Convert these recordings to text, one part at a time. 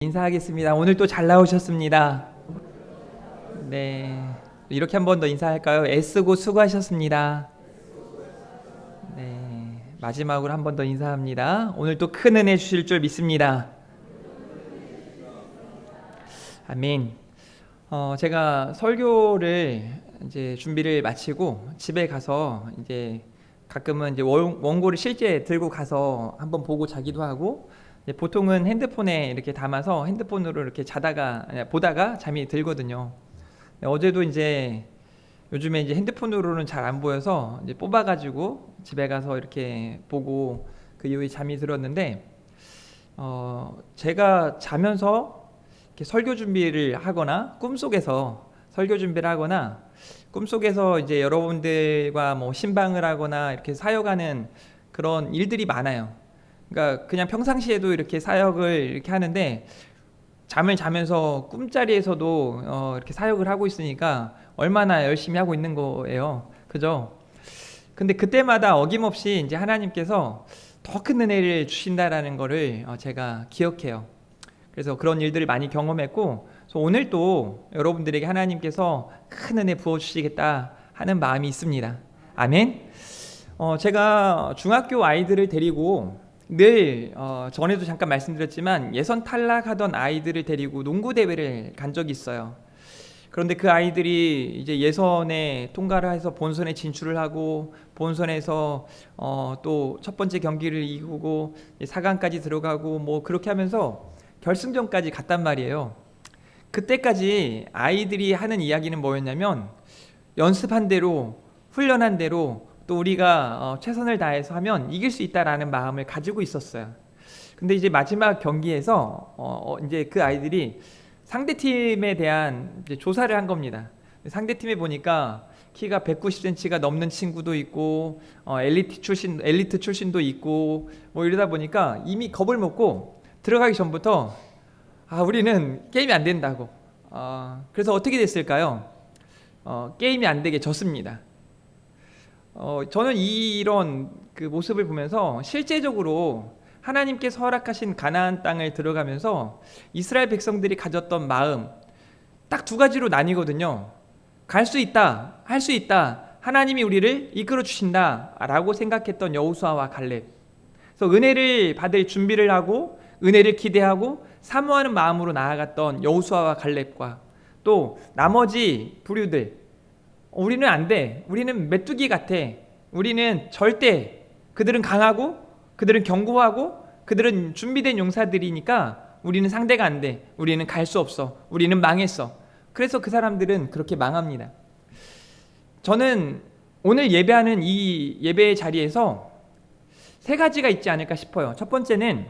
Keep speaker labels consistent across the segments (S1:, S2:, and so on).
S1: 인사하겠습니다. 오늘 또 잘 나오셨습니다. 네, 이렇게 한 번 더 인사할까요? 애쓰고 수고하셨습니다. 네, 마지막으로 한 번 더 인사합니다. 오늘 또 큰 은혜 주실 줄 믿습니다. 아멘. 제가 설교를 이제 준비를 마치고 집에 가서 이제 가끔은 이제 원고를 실제 들고 가서 한번 보고 자기도 하고, 보통은 핸드폰에 이렇게 담아서 핸드폰으로 이렇게 보다가 잠이 들거든요. 어제도 이제 요즘에 이제 핸드폰으로는 잘 안 보여서 이제 뽑아가지고 집에 가서 이렇게 보고 그 이후에 잠이 들었는데, 제가 자면서 이렇게 설교 준비를 하거나 꿈속에서 설교 준비를 하거나 꿈속에서 이제 여러분들과 뭐 신방을 하거나 이렇게 사역하는 그런 일들이 많아요. 그러니까 그냥 평상시에도 이렇게 사역을 이렇게 하는데, 잠을 자면서 꿈자리에서도 이렇게 사역을 하고 있으니까 얼마나 열심히 하고 있는 거예요. 그죠? 근데 그때마다 어김없이 이제 하나님께서 더 큰 은혜를 주신다라는 거를 제가 기억해요. 그래서 그런 일들을 많이 경험했고, 그래서 오늘 또 여러분들에게 하나님께서 큰 은혜 부어주시겠다 하는 마음이 있습니다. 아멘. 제가 중학교 아이들을 데리고 늘 전에도 잠깐 말씀드렸지만 예선 탈락하던 아이들을 데리고 농구 대회를 간 적이 있어요. 그런데 그 아이들이 이제 예선에 통과를 해서 본선에 진출을 하고, 본선에서 또 첫 번째 경기를 이기고 4강까지 들어가고 뭐 그렇게 하면서 결승전까지 갔단 말이에요. 그때까지 아이들이 하는 이야기는 뭐였냐면, 연습한 대로 훈련한 대로 또 우리가 최선을 다해서 하면 이길 수 있다라는 마음을 가지고 있었어요. 근데 이제 마지막 경기에서 이제 그 아이들이 상대팀에 대한 이제 조사를 한 겁니다. 상대팀에 보니까 키가 190cm가 넘는 친구도 있고, 엘리트 출신도 있고, 뭐 이러다 보니까 이미 겁을 먹고 들어가기 전부터 우리는 게임이 안 된다고. 그래서 어떻게 됐을까요? 게임이 안 되게 졌습니다. 저는 이런 그 모습을 보면서 실제적으로 하나님께서 허락하신 가나안 땅을 들어가면서 이스라엘 백성들이 가졌던 마음, 딱 두 가지로 나뉘거든요. 갈 수 있다, 할 수 있다, 하나님이 우리를 이끌어 주신다 라고 생각했던 여호수아와 갈렙. 그래서 은혜를 받을 준비를 하고 은혜를 기대하고 사모하는 마음으로 나아갔던 여호수아와 갈렙과, 또 나머지 부류들, 우리는 안 돼, 우리는 메뚜기 같아, 우리는 절대, 그들은 강하고 그들은 견고하고 그들은 준비된 용사들이니까 우리는 상대가 안 돼, 우리는 갈 수 없어, 우리는 망했어. 그래서 그 사람들은 그렇게 망합니다. 저는 오늘 예배하는 이 예배의 자리에서 세 가지가 있지 않을까 싶어요. 첫 번째는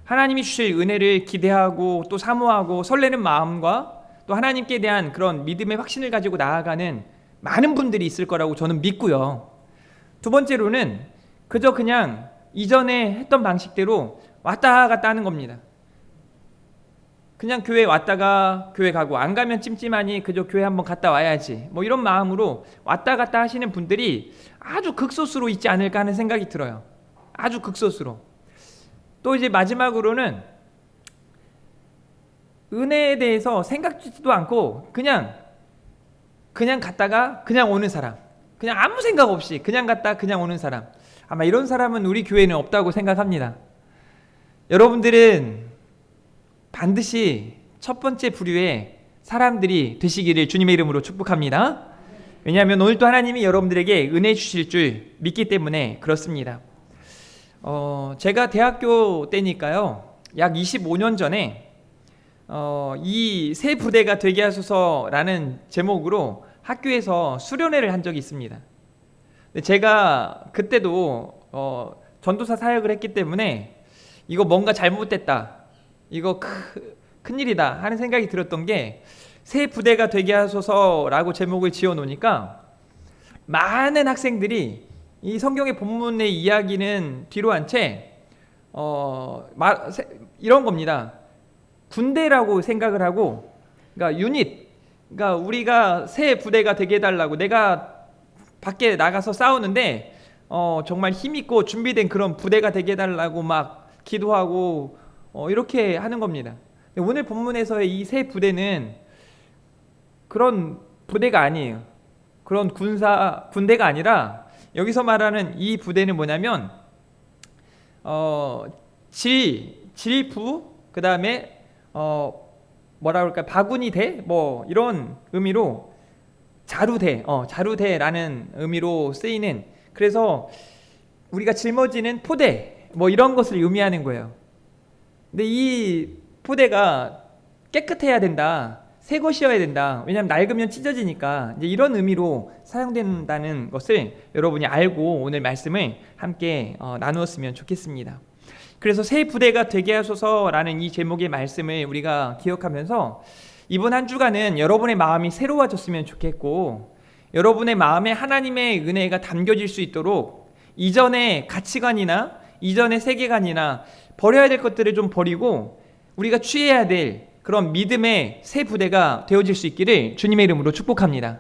S1: 하나님이 주실 은혜를 기대하고 또 사모하고 설레는 마음과 또 하나님께 대한 그런 믿음의 확신을 가지고 나아가는 많은 분들이 있을 거라고 저는 믿고요. 두 번째로는 그냥 이전에 했던 방식대로 왔다 갔다 하는 겁니다. 그냥 교회 왔다가 교회 가고, 안 가면 찜찜하니 그저 교회 한번 갔다 와야지, 뭐 이런 마음으로 왔다 갔다 하시는 분들이 아주 극소수로 있지 않을까 하는 생각이 들어요. 아주 극소수로. 또 이제 마지막으로는 은혜에 대해서 생각지도 않고 그냥 갔다가 그냥 오는 사람, 그냥 아무 생각 없이 그냥 갔다 그냥 오는 사람, 아마 이런 사람은 우리 교회는 없다고 생각합니다. 여러분들은 반드시 첫 번째 부류의 사람들이 되시기를 주님의 이름으로 축복합니다. 왜냐하면 오늘 또 하나님이 여러분들에게 은혜 주실 줄 믿기 때문에 그렇습니다. 제가 대학교 때니까요, 약 25년 전에 이 새 부대가 되게 하소서라는 제목으로 학교에서 수련회를 한 적이 있습니다. 제가 그때도 전도사 사역을 했기 때문에 이거 뭔가 잘못됐다, 이거 큰일이다 하는 생각이 들었던 게, 새 부대가 되게 하소서라고 제목을 지어 놓으니까 많은 학생들이 이 성경의 본문의 이야기는 뒤로 한 채 이런 겁니다. 군대라고 생각을 하고, 그러니까 유닛, 그러니까 우리가 새 부대가 되게 해달라고, 내가 밖에 나가서 싸우는데 정말 힘있고 준비된 그런 부대가 되게 해달라고 막 기도하고 이렇게 하는 겁니다. 오늘 본문에서의 이 세 부대는 그런 부대가 아니에요. 그런 군대가 아니라 여기서 말하는 이 부대는 뭐냐면 질부, 그 다음에 뭐라 그럴까, 바구니대, 뭐 이런 의미로 자루대라는 의미로 쓰이는, 그래서 우리가 짊어지는 포대 뭐 이런 것을 의미하는 거예요. 근데 이 포대가 깨끗해야 된다, 새 것이어야 된다, 왜냐하면 낡으면 찢어지니까, 이제 이런 의미로 사용된다는 것을 여러분이 알고 오늘 말씀을 함께 나누었으면 좋겠습니다. 그래서 새 부대가 되게 하소서라는 이 제목의 말씀을 우리가 기억하면서 이번 한 주간은 여러분의 마음이 새로워졌으면 좋겠고, 여러분의 마음에 하나님의 은혜가 담겨질 수 있도록 이전의 가치관이나 이전의 세계관이나 버려야 될 것들을 좀 버리고 우리가 취해야 될 그런 믿음의 새 부대가 되어질 수 있기를 주님의 이름으로 축복합니다.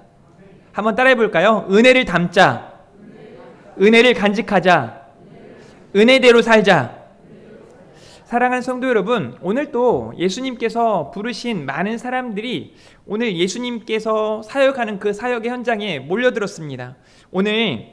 S1: 한번 따라해 볼까요? 은혜를 담자, 은혜를 간직하자, 은혜대로 살자. 사랑하는 성도 여러분, 오늘 또 예수님께서 부르신 많은 사람들이 오늘 예수님께서 사역하는 그 사역의 현장에 몰려들었습니다. 오늘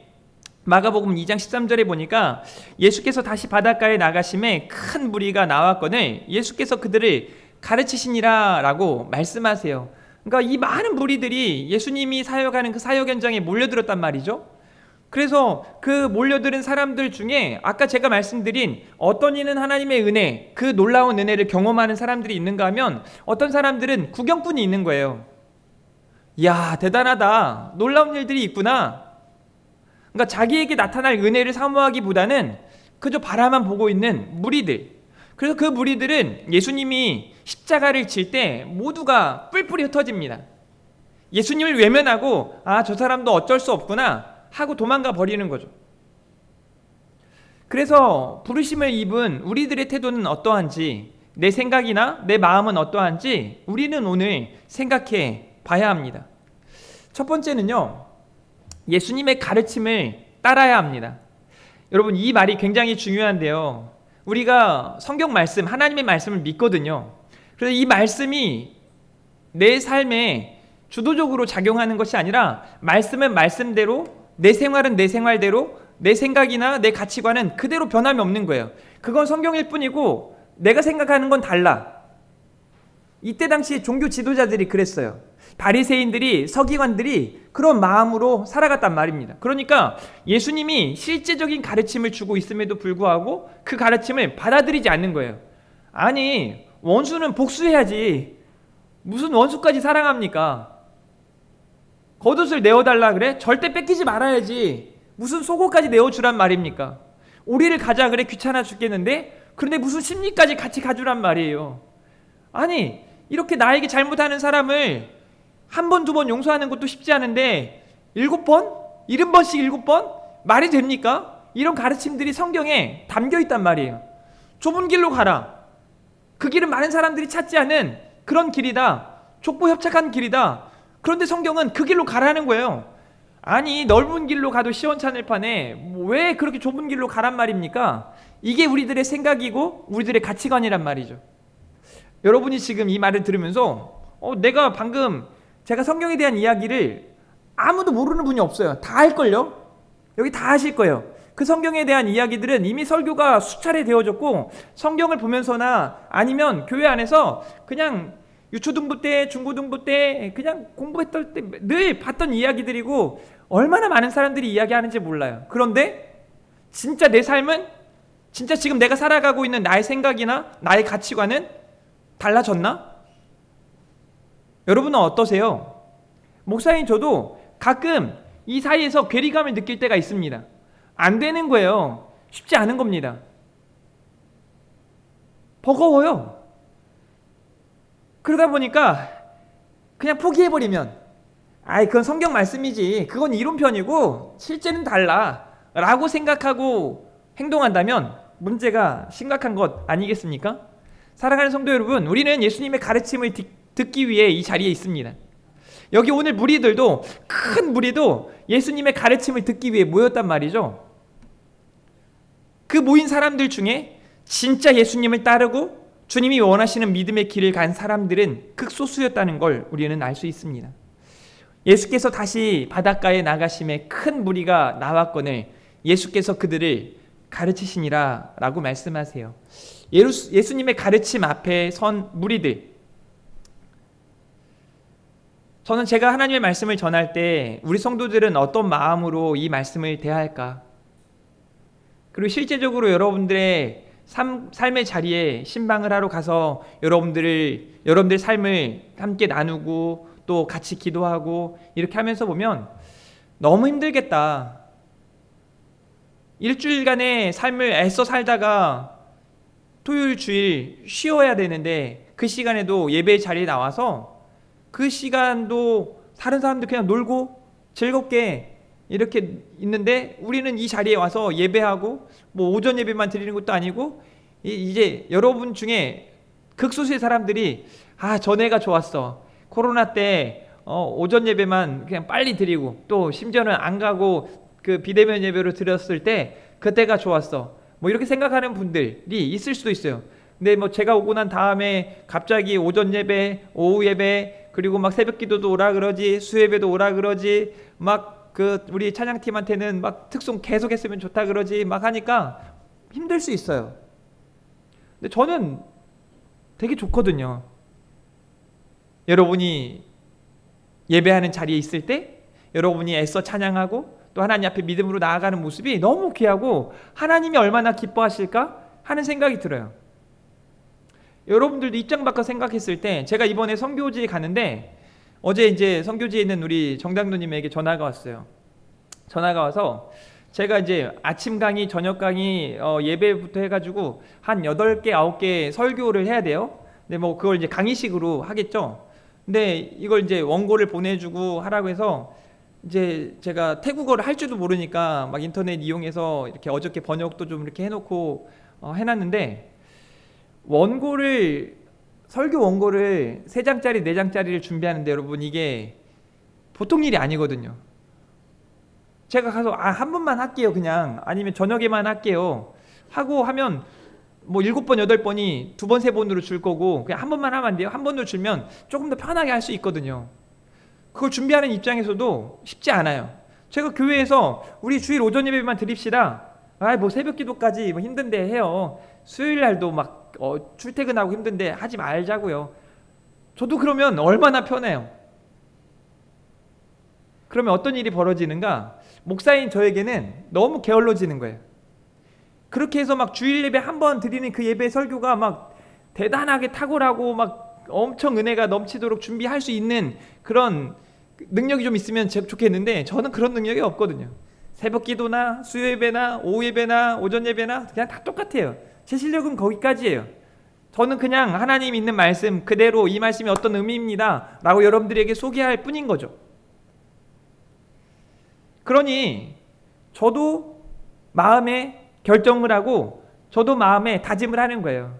S1: 마가복음 2장 13절에 보니까 예수께서 다시 바닷가에 나가심에 큰 무리가 나왔거늘 예수께서 그들을 가르치시니라 라고 말씀하세요. 그러니까 이 많은 무리들이 예수님이 사역하는 그 사역 현장에 몰려들었단 말이죠. 그래서 그 몰려드는 사람들 중에 아까 제가 말씀드린 어떤 이는 하나님의 은혜, 그 놀라운 은혜를 경험하는 사람들이 있는가 하면 어떤 사람들은 구경꾼이 있는 거예요. 이야, 대단하다, 놀라운 일들이 있구나. 그러니까 자기에게 나타날 은혜를 사모하기보다는 그저 바라만 보고 있는 무리들. 그래서 그 무리들은 예수님이 십자가를 질 때 모두가 뿔뿔이 흩어집니다. 예수님을 외면하고 저 사람도 어쩔 수 없구나 하고 도망가 버리는 거죠. 그래서 부르심을 입은 우리들의 태도는 어떠한지, 내 생각이나 내 마음은 어떠한지 우리는 오늘 생각해 봐야 합니다. 첫 번째는요, 예수님의 가르침을 따라야 합니다. 여러분, 이 말이 굉장히 중요한데요, 우리가 성경 말씀, 하나님의 말씀을 믿거든요. 그래서 이 말씀이 내 삶에 주도적으로 작용하는 것이 아니라 말씀은 말씀대로, 내 생활은 내 생활대로, 내 생각이나 내 가치관은 그대로 변함이 없는 거예요. 그건 성경일 뿐이고 내가 생각하는 건 달라. 이때 당시 종교 지도자들이 그랬어요. 바리새인들이, 서기관들이 그런 마음으로 살아갔단 말입니다. 그러니까 예수님이 실제적인 가르침을 주고 있음에도 불구하고 그 가르침을 받아들이지 않는 거예요. 아니, 원수는 복수해야지, 무슨 원수까지 사랑합니까? 겉옷을 내어달라 그래? 절대 뺏기지 말아야지, 무슨 속옷까지 내어주란 말입니까? 오리를 가자 그래? 귀찮아 죽겠는데? 그런데 무슨 심리까지 같이 가주란 말이에요. 아니, 이렇게 나에게 잘못하는 사람을 한 번, 두 번 용서하는 것도 쉽지 않은데 7번? 70번씩 7번? 말이 됩니까? 이런 가르침들이 성경에 담겨 있단 말이에요. 좁은 길로 가라. 그 길은 많은 사람들이 찾지 않은 그런 길이다. 좁고 협착한 길이다. 그런데 성경은 그 길로 가라는 거예요. 아니, 넓은 길로 가도 시원찮을 판에 왜 그렇게 좁은 길로 가란 말입니까? 이게 우리들의 생각이고 우리들의 가치관이란 말이죠. 여러분이 지금 이 말을 들으면서 내가 방금 제가 성경에 대한 이야기를 아무도 모르는 분이 없어요. 다 할걸요? 여기 다 하실 거예요. 그 성경에 대한 이야기들은 이미 설교가 수차례 되어졌고, 성경을 보면서나 아니면 교회 안에서 그냥 유초등부 때, 중고등부 때 그냥 공부했던 때 늘 봤던 이야기들이고 얼마나 많은 사람들이 이야기하는지 몰라요. 그런데 진짜 내 삶은, 진짜 지금 내가 살아가고 있는 나의 생각이나 나의 가치관은 달라졌나? 여러분은 어떠세요? 목사님, 저도 가끔 이 사이에서 괴리감을 느낄 때가 있습니다. 안 되는 거예요. 쉽지 않은 겁니다. 버거워요. 그러다 보니까 그냥 포기해버리면, 그건 성경 말씀이지, 그건 이론편이고 실제는 달라 라고 생각하고 행동한다면 문제가 심각한 것 아니겠습니까? 사랑하는 성도 여러분, 우리는 예수님의 가르침을 듣기 위해 이 자리에 있습니다. 여기 오늘 무리들도, 큰 무리도 예수님의 가르침을 듣기 위해 모였단 말이죠. 그 모인 사람들 중에 진짜 예수님을 따르고 주님이 원하시는 믿음의 길을 간 사람들은 극소수였다는 걸 우리는 알 수 있습니다. 예수께서 다시 바닷가에 나가심에 큰 무리가 나왔거늘 예수께서 그들을 가르치시니라 라고 말씀하세요. 예수님의 가르침 앞에 선 무리들, 저는 제가 하나님의 말씀을 전할 때 우리 성도들은 어떤 마음으로 이 말씀을 대할까? 그리고 실제적으로 여러분들의 삶의 자리에 신방을 하러 가서 여러분들 삶을 함께 나누고 또 같이 기도하고 이렇게 하면서 보면 너무 힘들겠다. 일주일간의 삶을 애써 살다가 토요일 주일 쉬어야 되는데 그 시간에도 예배 자리에 나와서 그 시간도 다른 사람들 그냥 놀고 즐겁게 이렇게 있는데 우리는 이 자리에 와서 예배하고 뭐 오전 예배만 드리는 것도 아니고 이제 여러분 중에 극소수의 사람들이 전에가 좋았어. 코로나 때 오전 예배만 그냥 빨리 드리고 또 심지어는 안 가고 그 비대면 예배로 드렸을 때 그때가 좋았어. 뭐 이렇게 생각하는 분들이 있을 수도 있어요. 근데 뭐 제가 오고 난 다음에 갑자기 오전 예배, 오후 예배, 그리고 막 새벽 기도도 오라 그러지, 수예배도 오라 그러지, 막 우리 찬양팀한테는 막 특송 계속 했으면 좋다 그러지, 막 하니까 힘들 수 있어요. 근데 저는 되게 좋거든요. 여러분이 예배하는 자리에 있을 때 여러분이 애써 찬양하고 또 하나님 앞에 믿음으로 나아가는 모습이 너무 귀하고 하나님이 얼마나 기뻐하실까 하는 생각이 들어요. 여러분들도 입장 바꿔 생각했을 때 제가 이번에 선교지에 가는데 어제 이제 선교지에 있는 우리 정당도님에게 전화가 왔어요. 전화가 와서 제가 이제 아침 강의, 저녁 강의, 예배부터 해가지고 한 8개, 9개 설교를 해야 돼요. 근데 뭐 그걸 이제 강의식으로 하겠죠. 근데 이걸 이제 원고를 보내주고 하라고 해서 이제 제가 태국어를 할 줄도 모르니까 막 인터넷 이용해서 이렇게 어저께 번역도 좀 이렇게 해놓고 해놨는데 설교 원고를 3장짜리 4장짜리를 준비하는데 여러분 이게 보통 일이 아니거든요. 제가 가서 한 번만 할게요 그냥, 아니면 저녁에만 할게요 하고 하면 뭐 7번 8번이 2번 3번으로 줄 거고 그냥 한 번만 하면 안 돼요. 한 번으로 줄면 조금 더 편하게 할 수 있거든요. 그걸 준비하는 입장에서도 쉽지 않아요. 제가 교회에서 우리 주일 오전 예배만 드립시다, 뭐 새벽 기도까지 뭐 힘든데 해요. 수요일 날도 막 출퇴근하고 힘든데 하지 말자고요. 저도 그러면 얼마나 편해요. 그러면 어떤 일이 벌어지는가? 목사인 저에게는 너무 게을러지는 거예요. 그렇게 해서 막 주일 예배 한 번 드리는 그 예배 설교가 막 대단하게 탁월하고 막 엄청 은혜가 넘치도록 준비할 수 있는 그런 능력이 좀 있으면 좋겠는데 저는 그런 능력이 없거든요. 새벽 기도나 수요 예배나 오후 예배나 오전 예배나 그냥 다 똑같아요. 제 실력은 거기까지예요. 저는 그냥 하나님 있는 말씀 그대로 이 말씀이 어떤 의미입니다 라고 여러분들에게 소개할 뿐인 거죠. 그러니 저도 마음에 결정을 하고 저도 마음에 다짐을 하는 거예요.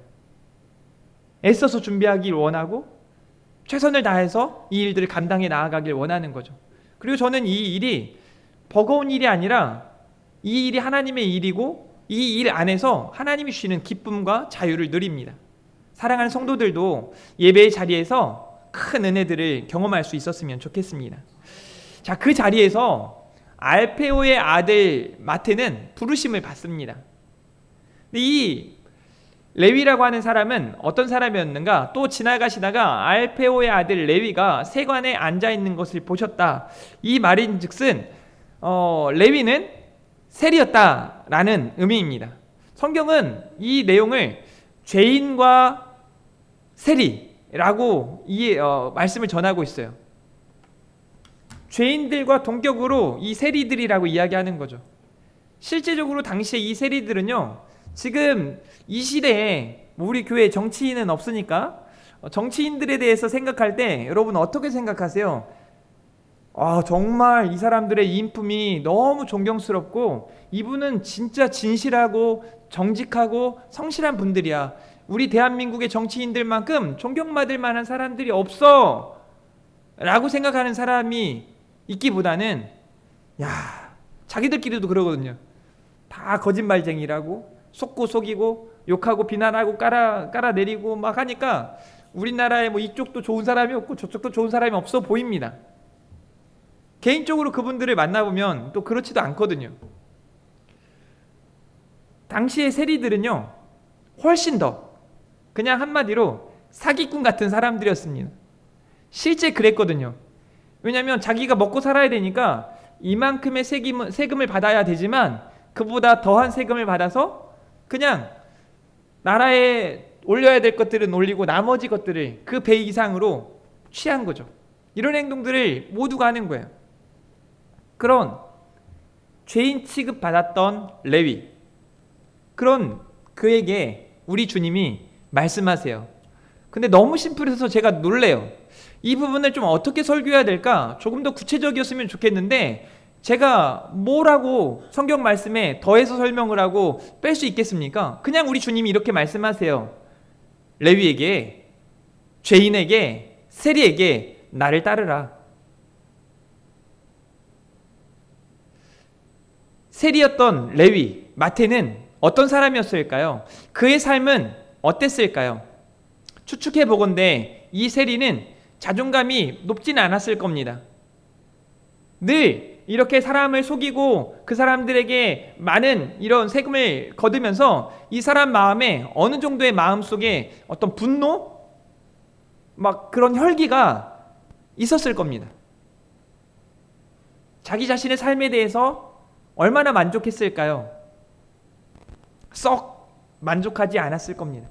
S1: 애써서 준비하길 원하고 최선을 다해서 이 일들을 감당해 나아가길 원하는 거죠. 그리고 저는 이 일이 버거운 일이 아니라 이 일이 하나님의 일이고 이 일 안에서 하나님이 주시는 기쁨과 자유를 누립니다. 사랑하는 성도들도 예배의 자리에서 큰 은혜들을 경험할 수 있었으면 좋겠습니다. 자, 그 자리에서 알페오의 아들 마태는 부르심을 받습니다. 근데 이 레위라고 하는 사람은 어떤 사람이었는가? 또 지나가시다가 알페오의 아들 레위가 세관에 앉아있는 것을 보셨다. 이 말인즉슨 레위는 셀이었다라는 의미입니다. 성경은 이 내용을 죄인과 세리라고 말씀을 전하고 있어요. 죄인들과 동격으로 이 세리들이라고 이야기하는 거죠. 실제적으로 당시에 이 세리들은요, 지금 이 시대에 우리 교회에 정치인은 없으니까 정치인들에 대해서 생각할 때 여러분 어떻게 생각하세요? 정말 이 사람들의 인품이 너무 존경스럽고 이분은 진짜 진실하고 정직하고 성실한 분들이야. 우리 대한민국의 정치인들만큼 존경받을 만한 사람들이 없어 라고 생각하는 사람이 있기보다는 자기들끼리도 그러거든요. 다 거짓말쟁이라고 속고 속이고 욕하고 비난하고 깔아내리고 막 하니까 우리나라에 뭐 이쪽도 좋은 사람이 없고 저쪽도 좋은 사람이 없어 보입니다. 개인적으로 그분들을 만나보면 또 그렇지도 않거든요. 당시의 세리들은요, 훨씬 더 그냥 한마디로 사기꾼 같은 사람들이었습니다. 실제 그랬거든요. 왜냐하면 자기가 먹고 살아야 되니까 이만큼의 세금을 받아야 되지만 그보다 더한 세금을 받아서 그냥 나라에 올려야 될 것들은 올리고 나머지 것들을 그 배 이상으로 취한 거죠. 이런 행동들을 모두가 하는 거예요. 그런 죄인 취급받았던 레위, 그런 그에게 우리 주님이 말씀하세요. 근데 너무 심플해서 제가 놀래요. 이 부분을 좀 어떻게 설교해야 될까? 조금 더 구체적이었으면 좋겠는데 제가 뭐라고 성경 말씀에 더해서 설명을 하고 뺄 수 있겠습니까? 그냥 우리 주님이 이렇게 말씀하세요. 레위에게, 죄인에게, 세리에게 나를 따르라. 세리였던 레위, 마태는 어떤 사람이었을까요? 그의 삶은 어땠을까요? 추측해 보건대 이 세리는 자존감이 높지는 않았을 겁니다. 늘 이렇게 사람을 속이고 그 사람들에게 많은 이런 세금을 거두면서 이 사람 마음에 어느 정도의 마음 속에 어떤 분노? 막 그런 혈기가 있었을 겁니다. 자기 자신의 삶에 대해서 얼마나 만족했을까요? 썩 만족하지 않았을 겁니다.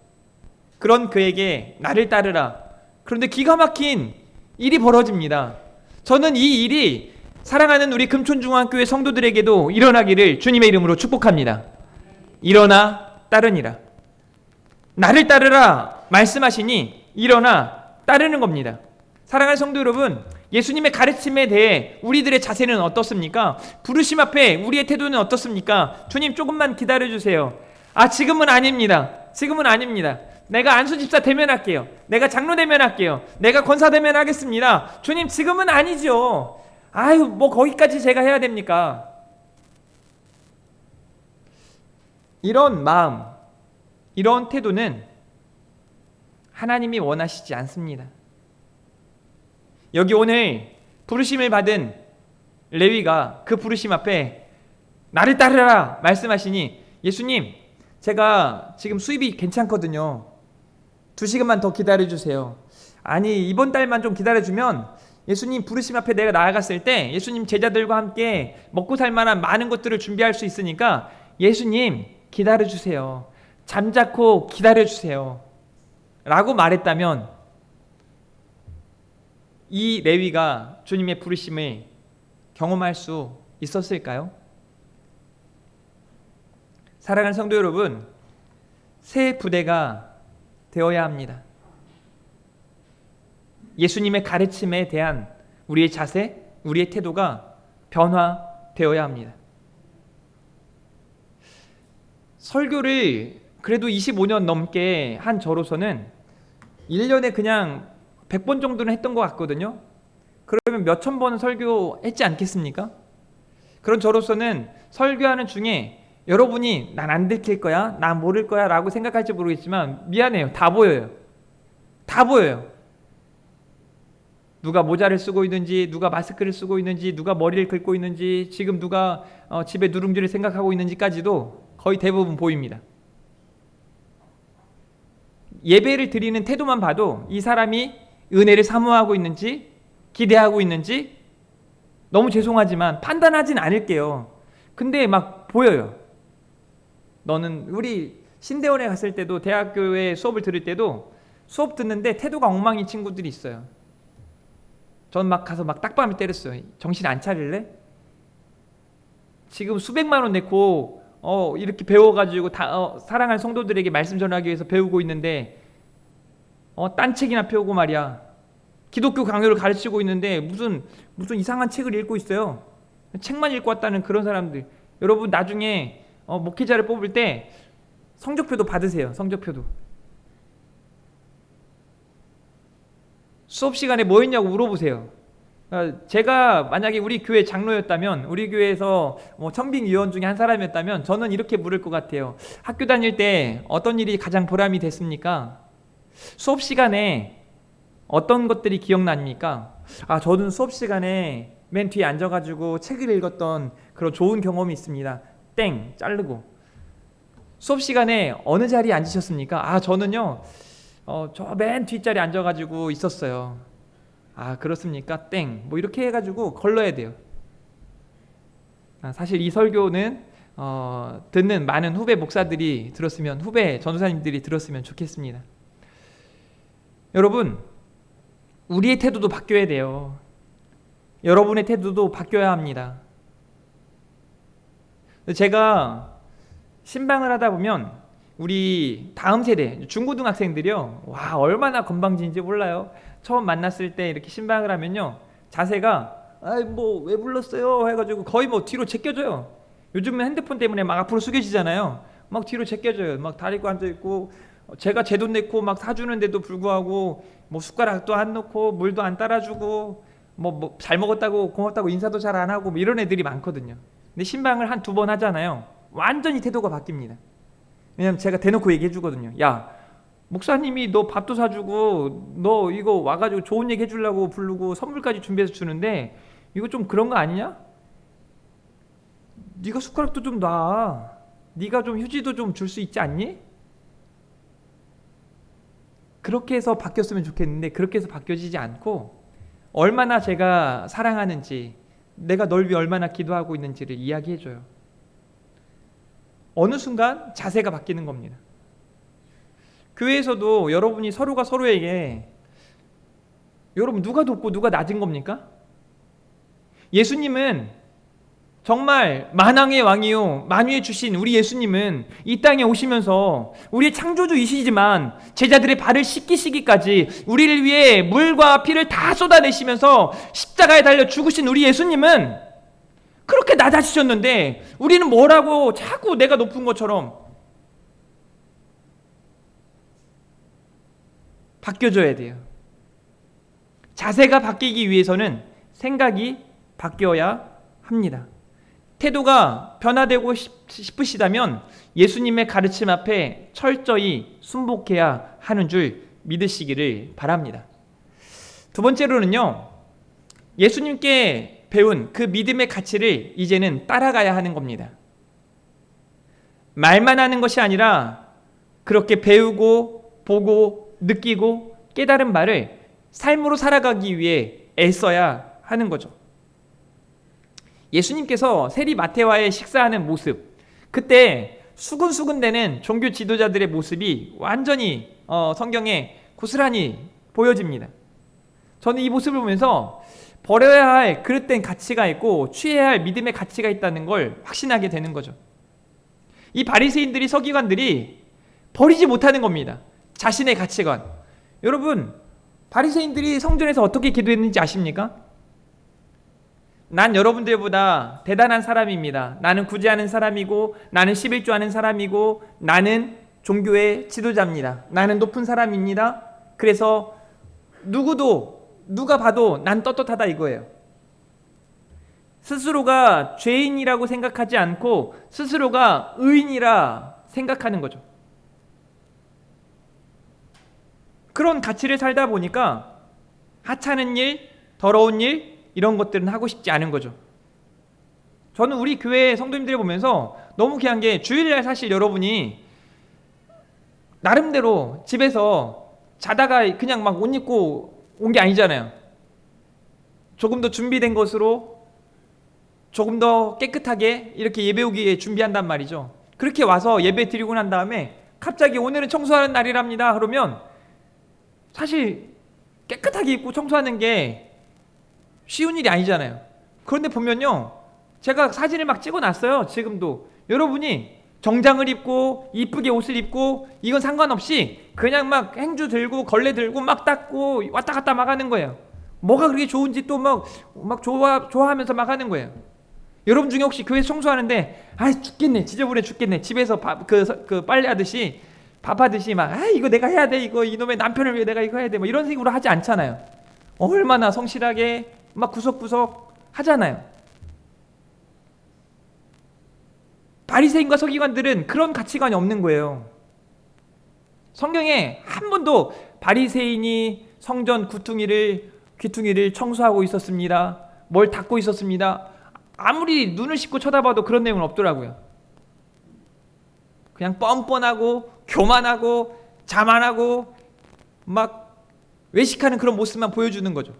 S1: 그런 그에게 나를 따르라. 그런데 기가 막힌 일이 벌어집니다. 저는 이 일이 사랑하는 우리 금촌중앙교회 성도들에게도 일어나기를 주님의 이름으로 축복합니다. 일어나 따르니라. 나를 따르라 말씀하시니 일어나 따르는 겁니다. 사랑하는 성도 여러분, 예수님의 가르침에 대해 우리들의 자세는 어떻습니까? 부르심 앞에 우리의 태도는 어떻습니까? 주님 조금만 기다려주세요. 지금은 아닙니다. 지금은 아닙니다. 내가 안수집사 대면할게요. 내가 장로 대면할게요. 내가 권사 대면하겠습니다. 주님 지금은 아니죠. 뭐 거기까지 제가 해야 됩니까? 이런 마음, 이런 태도는 하나님이 원하시지 않습니다. 여기 오늘 부르심을 받은 레위가 그 부르심 앞에 나를 따르라 말씀하시니, 예수님 제가 지금 수입이 괜찮거든요. 2시간만 더 기다려주세요. 아니 이번 달만 좀 기다려주면 예수님 부르심 앞에 내가 나아갔을 때 예수님 제자들과 함께 먹고 살 만한 많은 것들을 준비할 수 있으니까 예수님 기다려주세요. 잠자코 기다려주세요. 라고 말했다면 이 레위가 주님의 부르심을 경험할 수 있었을까요? 사랑하는 성도 여러분, 새 부대가 되어야 합니다. 예수님의 가르침에 대한 우리의 자세, 우리의 태도가 변화되어야 합니다. 설교를 그래도 25년 넘게 한 저로서는 1년에 그냥 100번 정도는 했던 것 같거든요. 그러면 몇천 번은 설교했지 않겠습니까? 그런 저로서는 설교하는 중에 여러분이 난 안 들킬 거야, 난 모를 거야 라고 생각할지 모르겠지만 미안해요. 다 보여요. 다 보여요. 누가 모자를 쓰고 있는지, 누가 마스크를 쓰고 있는지, 누가 머리를 긁고 있는지, 지금 누가 집에 누룽지를 생각하고 있는지까지도 거의 대부분 보입니다. 예배를 드리는 태도만 봐도 이 사람이 은혜를 사모하고 있는지 기대하고 있는지 너무 죄송하지만 판단하진 않을게요. 근데 막 보여요. 너는 우리 신대원에 갔을 때도 대학교에 수업을 들을 때도 수업 듣는데 태도가 엉망인 친구들이 있어요. 전 막 가서 막 딱밤을 때렸어요. 정신 안 차릴래? 지금 수백만 원 내고 이렇게 배워가지고 사랑하는 성도들에게 말씀 전하기 위해서 배우고 있는데 딴 책이나 펴오고 말이야. 기독교 강요를 가르치고 있는데 무슨 이상한 책을 읽고 있어요. 책만 읽고 왔다는 그런 사람들. 여러분 나중에 목회자를 뽑을 때 성적표도 받으세요. 성적표도. 수업 시간에 뭐 했냐고 물어보세요. 제가 만약에 우리 교회 장로였다면, 우리 교회에서 뭐 청빙위원 중에 한 사람이었다면 저는 이렇게 물을 것 같아요. 학교 다닐 때 어떤 일이 가장 보람이 됐습니까? 수업 시간에 어떤 것들이 기억납니까? 저는 수업 시간에 맨 뒤에 앉아가지고 책을 읽었던 그런 좋은 경험이 있습니다. 땡 자르고. 수업 시간에 어느 자리에 앉으셨습니까? 저는요 저 맨 뒷자리에 앉아가지고 있었어요. 그렇습니까? 땡. 뭐 이렇게 해가지고 걸러야 돼요. 사실 이 설교는 듣는 많은 후배 목사들이 들었으면, 후배 전도사님들이 들었으면 좋겠습니다. 여러분, 우리의 태도도 바뀌어야 돼요. 여러분의 태도도 바뀌어야 합니다. 제가 신방을 하다 보면 우리 다음 세대 중고등학생들이요, 와 얼마나 건방진지 몰라요. 처음 만났을 때 이렇게 신방을 하면요, 자세가 뭐 왜 불렀어요 해가지고 거의 뭐 뒤로 제껴져요. 요즘은 핸드폰 때문에 막 앞으로 숙여지잖아요. 막 뒤로 제껴져요. 막 다리고 앉아있고, 제가 제 돈 내고 막 사주는데도 불구하고 뭐 숟가락도 안 놓고 물도 안 따라주고 뭐 잘 먹었다고 고맙다고 인사도 잘 안 하고 뭐 이런 애들이 많거든요. 근데 신방을 한 2번 하잖아요. 완전히 태도가 바뀝니다. 왜냐면 제가 대놓고 얘기해 주거든요. 야, 목사님이 너 밥도 사주고 너 이거 와가지고 좋은 얘기 해주려고 부르고 선물까지 준비해서 주는데 이거 좀 그런 거 아니냐? 네가 숟가락도 좀 놔. 네가 좀 휴지도 좀 줄 수 있지 않니? 그렇게 해서 바뀌었으면 좋겠는데 그렇게 해서 바뀌어지지 않고, 얼마나 제가 사랑하는지, 내가 널 위해 얼마나 기도하고 있는지를 이야기해줘요. 어느 순간 자세가 바뀌는 겁니다. 교회에서도 여러분이 서로가 서로에게, 여러분 누가 높고 누가 낮은 겁니까? 예수님은 정말 만왕의 왕이요 만유의 주신 우리 예수님은 이 땅에 오시면서 우리의 창조주이시지만 제자들의 발을 씻기시기까지 우리를 위해 물과 피를 다 쏟아내시면서 십자가에 달려 죽으신 우리 예수님은 그렇게 낮아지셨는데 우리는 뭐라고 자꾸 내가 높은 것처럼 바뀌어줘야 돼요. 자세가 바뀌기 위해서는 생각이 바뀌어야 합니다. 태도가 변화되고 싶으시다면 예수님의 가르침 앞에 철저히 순복해야 하는 줄 믿으시기를 바랍니다. 두 번째로는요, 예수님께 배운 그 믿음의 가치를 이제는 따라가야 하는 겁니다. 말만 하는 것이 아니라 그렇게 배우고 보고 느끼고 깨달은 바를 삶으로 살아가기 위해 애써야 하는 거죠. 예수님께서 세리 마태와의 식사하는 모습, 그때 수근수근대는 종교 지도자들의 모습이 완전히 성경에 고스란히 보여집니다. 저는 이 모습을 보면서 버려야 할 그릇된 가치가 있고 취해야 할 믿음의 가치가 있다는 걸 확신하게 되는 거죠. 이 바리새인들이, 서기관들이 버리지 못하는 겁니다. 자신의 가치관. 여러분, 바리새인들이 성전에서 어떻게 기도했는지 아십니까? 난 여러분들보다 대단한 사람입니다. 나는 구제하는 사람이고, 나는 11조 하는 사람이고, 나는 종교의 지도자입니다. 나는 높은 사람입니다. 그래서 누가 봐도 난 떳떳하다 이거예요. 스스로가 죄인이라고 생각하지 않고 스스로가 의인이라 생각하는 거죠. 그런 가치를 살다 보니까 하찮은 일, 더러운 일, 이런 것들은 하고 싶지 않은 거죠. 저는 우리 교회 성도님들을 보면서 너무 귀한 게, 주일날 사실 여러분이 나름대로 집에서 자다가 그냥 막 옷 입고 온 게 아니잖아요. 조금 더 준비된 것으로 조금 더 깨끗하게 이렇게 예배 오기에 준비한단 말이죠. 그렇게 와서 예배 드리고 난 다음에 갑자기 오늘은 청소하는 날이랍니다 그러면 사실 깨끗하게 입고 청소하는 게 쉬운 일이 아니잖아요. 그런데 보면요, 제가 사진을 막 찍어놨어요. 지금도 여러분이 정장을 입고 이쁘게 옷을 입고 이건 상관없이 그냥 막 행주 들고 걸레 들고 막 닦고 왔다 갔다 막 하는 거예요. 뭐가 그렇게 좋은지 또 막 좋아하면서 막 하는 거예요. 여러분 중에 혹시 교회 청소하는데 죽겠네, 지저분해 죽겠네, 집에서 그 빨래하듯이 밥하듯이 막 이거 내가 해야 돼, 이거 이놈의 남편을 위해 내가 이거 해야 돼, 뭐 이런 식으로 하지 않잖아요. 얼마나 성실하게 막 구석구석 하잖아요. 바리새인과 서기관들은 그런 가치관이 없는 거예요. 성경에 한 번도 바리새인이 성전 귀퉁이를 청소하고 있었습니다. 뭘 닦고 있었습니다. 아무리 눈을 씻고 쳐다봐도 그런 내용은 없더라고요. 그냥 뻔뻔하고 교만하고 자만하고 막 외식하는 그런 모습만 보여주는 거죠.